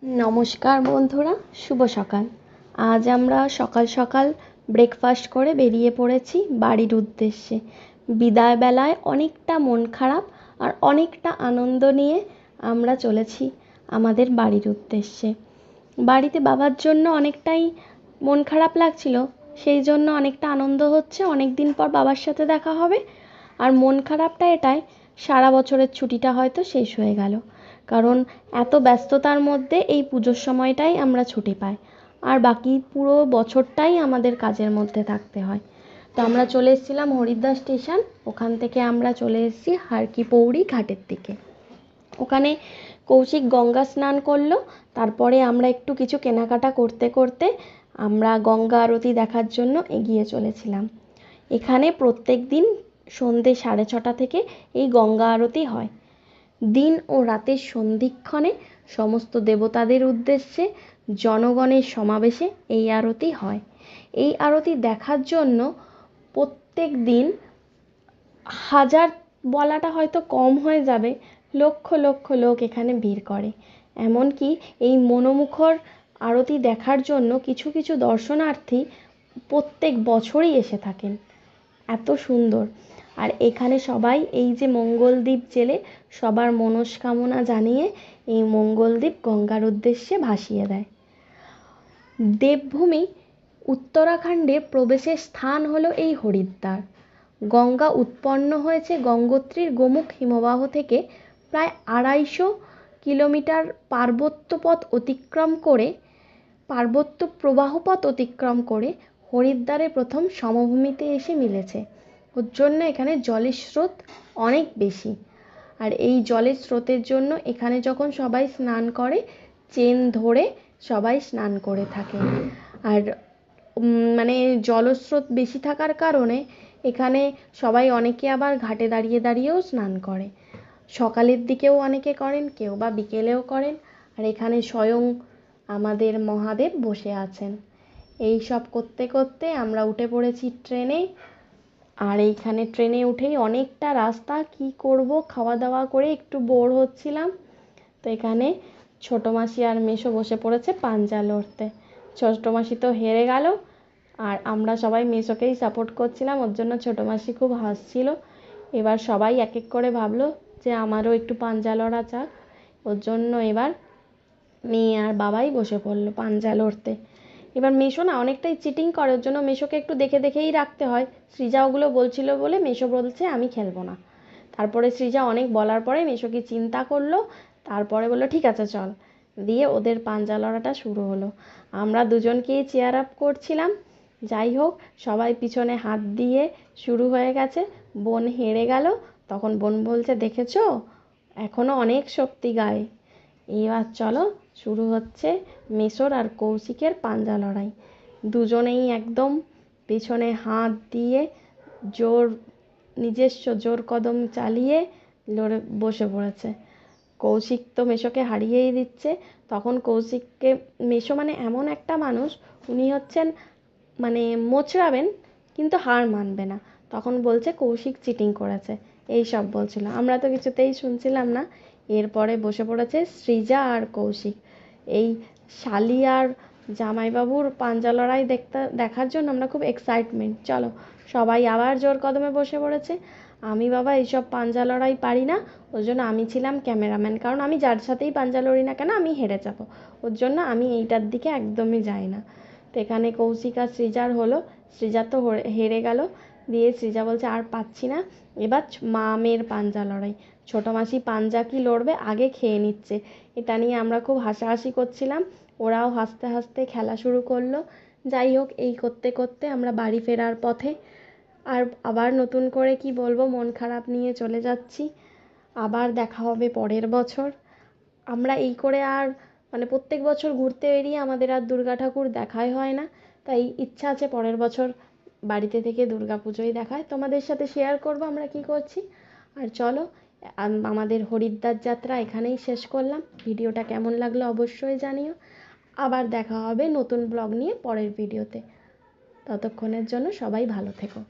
নমস্কার বন্ধুরা, শুভ সকাল। আজ আমরা সকাল সকাল ব্রেকফাস্ট করে বেরিয়ে পড়েছি বাড়ির উদ্দেশ্যে। বিদায় বেলায় অনেকটা মন খারাপ আর অনেকটা আনন্দ নিয়ে আমরা চলেছি আমাদের বাড়ির উদ্দেশ্যে। বাড়িতে বাবার জন্য অনেকটাই মন খারাপ লাগছিল, সেই জন্য অনেকটা আনন্দ হচ্ছে, অনেক দিন পর বাবার সাথে দেখা হবে। আর মন খারাপটা এটাই, সারা বছরের ছুটিটা হয়তো শেষ হয়ে গেল, কারণ এত ব্যস্ততার মধ্যে এই পুজোর সময়টাই আমরা ছুটি পাই, আর বাকি পুরো বছরটাই আমাদের কাজের মধ্যে থাকতে হয়। তো আমরা চলে এসেছিলাম হরিদ্বার স্টেশন, ওখান থেকে আমরা চলে এসেছি হারকিপৌড়ি ঘাটের দিকে। ওখানে কৌশিক গঙ্গা স্নান করলো, তারপরে আমরা একটু কিছু কেনাকাটা করতে করতে আমরা গঙ্গা আরতি দেখার জন্য এগিয়ে চলেছিলাম। এখানে প্রত্যেক দিন সন্ধে 6:30 থেকে এই গঙ্গা আরতি হয়। দিন ও রাতের সন্ধিক্ষণে সমস্ত দেবতাদের উদ্দেশ্যে জনগণের সমাবেশে এই আরতি হয়। এই আরতি দেখার জন্য প্রত্যেক দিন হাজার বলাটা হয়তো কম হয়ে যাবে, লক্ষ লক্ষ লোক এখানে ভিড় করে। এমনকি এই মনোমুখর আরতি দেখার জন্য কিছু কিছু দর্শনার্থী প্রত্যেক বছরই এসে থাকেন। এত সুন্দর। আর এখানে সবাই এই যে মঙ্গলদ্বীপ জেলে সবার মনস্কামনা জানিয়ে এই মঙ্গলদ্বীপ গঙ্গার উদ্দেশ্যে ভাসিয়ে দেয়। দেবভূমি উত্তরাখণ্ডে প্রবেশের স্থান হলো এই হরিদ্বার। গঙ্গা উৎপন্ন হয়েছে গঙ্গোত্রীর গোমুখ হিমবাহ থেকে প্রায় 250 কিলোমিটার পার্বত্য প্রবাহপথ অতিক্রম করে হরিদ্বারে প্রথম সমভূমিতে এসে মিলেছে। ওর জন্য এখানে জলের স্রোত অনেক বেশি। আর এই জলের স্রোতের জন্য এখানে যখন সবাই স্নান করে, চেন ধরে সবাই স্নান করে থাকে। আর মানে জলস্রোত বেশি থাকার কারণে এখানে সবাই অনেকে আবার ঘাটে দাঁড়িয়ে দাঁড়িয়েও স্নান করে। সকালের দিকেও অনেকে করেন, কেউ বা বিকেলেও করেন। আর এখানে স্বয়ং আমাদের মহাদেব বসে আছেন। এই সব করতে করতে আমরা উঠে পড়েছি ট্রেনে। আর এইখানে ট্রেনে উঠেই অনেকটা রাস্তা, কি করব, খাওয়া দাওয়া করে একটু বোর হচ্ছিলাম। তো এখানে ছোটো মাসি আর মেসো বসে পড়েছে পাঞ্জা লড়তে। ছোটো মাসি তো হেরে গেল, আর আমরা সবাই মেসোকেই সাপোর্ট করছিলাম, ওর জন্য ছোটো মাসি খুব হাসছিল। এবার সবাই এক এক করে ভাবলো যে আমারও একটু পাঞ্জা লড়া চাক। ওর জন্য এবার মেয়ে আর বাবাই বসে পড়লো পাঞ্জা লড়তে। এবার মেসো না অনেকটাই চিটিং করে, ওর জন্য মেসোকে একটু দেখে দেখেই রাখতে হয়। সৃজা ওগুলো বলছিল বলে মেসো বলছে আমি খেলবো না। তারপরে সৃজা অনেক বলার পরে মেসো কি চিন্তা করলো, তারপরে বললো ঠিক আছে চল। দিয়ে ওদের পাঞ্জা লড়াটা শুরু হলো। আমরা দুজনকেই চেয়ার আপ করছিলাম। যাই হোক, সবাই পিছনে হাত দিয়ে শুরু হয়ে গেছে। বোন হেরে গেল, তখন বোন বলছে দেখেছো, এখনো অনেক শক্তি গায়ে। এবার চলো, শুরু হচ্ছে মেসোর আর কৌশিকের পাঞ্জা লড়াই। দুজনেই একদম পেছনে হাত দিয়ে নিজস্ব জোর কদম চালিয়ে লড়ে বসে পড়েছে। কৌশিক তো মেসোকে হারিয়েই দিচ্ছে। তখন কৌশিককে মেসো মানে এমন একটা মানুষ, উনি হচ্ছেন মানে মোচড়াবেন কিন্তু হার মানবে না। তখন বলছে কৌশিক চিটিং করেছে, এই সব বলছিল। আমরা তো কিছুতেই শুনছিলাম না। এরপরে বসে পড়েছে সৃজা আর কৌশিক। এই শালি আর জামাইবাবুর পাঞ্জা লড়াই দেখার জন্য আমরা খুব এক্সাইটমেন্ট। চলো, সবাই আবার জোর কদমে বসে পড়েছে। আমি বাবা এইসব পাঞ্জা লড়াই পারি না, ওর জন্য আমি ছিলাম ক্যামেরাম্যান, কারণ আমি যার সাথেই পাঞ্জা লড়ি না কেন আমি হেরে যাব, ওর জন্য আমি এইটার দিকে একদমই যাই না। তো এখানে কৌশিক আর সৃজার হলো। সৃজা তো হেরে গেল। দিয়ে সৃজা বলছে আর পাচ্ছি না, এবার মা মেয়ের পাঞ্জা লড়াই। ছোটো মাসি পাঞ্জা কি লড়বে আগে খেয়ে নিচ্ছে, এটা নিয়ে আমরা খুব হাসাহাসি করছিলাম। ওরাও হাসতে হাসতে খেলা শুরু করলো। যাই হোক, এই করতে করতে আমরা বাড়ি ফেরার পথে। আর আবার নতুন করে কি বলবো, মন খারাপ নিয়ে চলে যাচ্ছি। আবার দেখা হবে পরের বছর। আমরা এই করে আর মানে প্রত্যেক বছর ঘুরতে বেরিয়ে আমাদের আর দুর্গা ঠাকুর দেখাই হয় না। তাই ইচ্ছা আছে পরের বছর বাড়িতে থেকে দুর্গা পুজোই দেখায়, তোমাদের সাথে শেয়ার করব আমরা কি করছি। আর চলো, আমাদের হরিদ্বার যাত্রা এখানেই শেষ করলাম। ভিডিওটা কেমন লাগলো অবশ্যই জানিও। আবার দেখা হবে নতুন ব্লগ নিয়ে পরের ভিডিওতে। ততক্ষণের জন্য সবাই ভালো থেকো।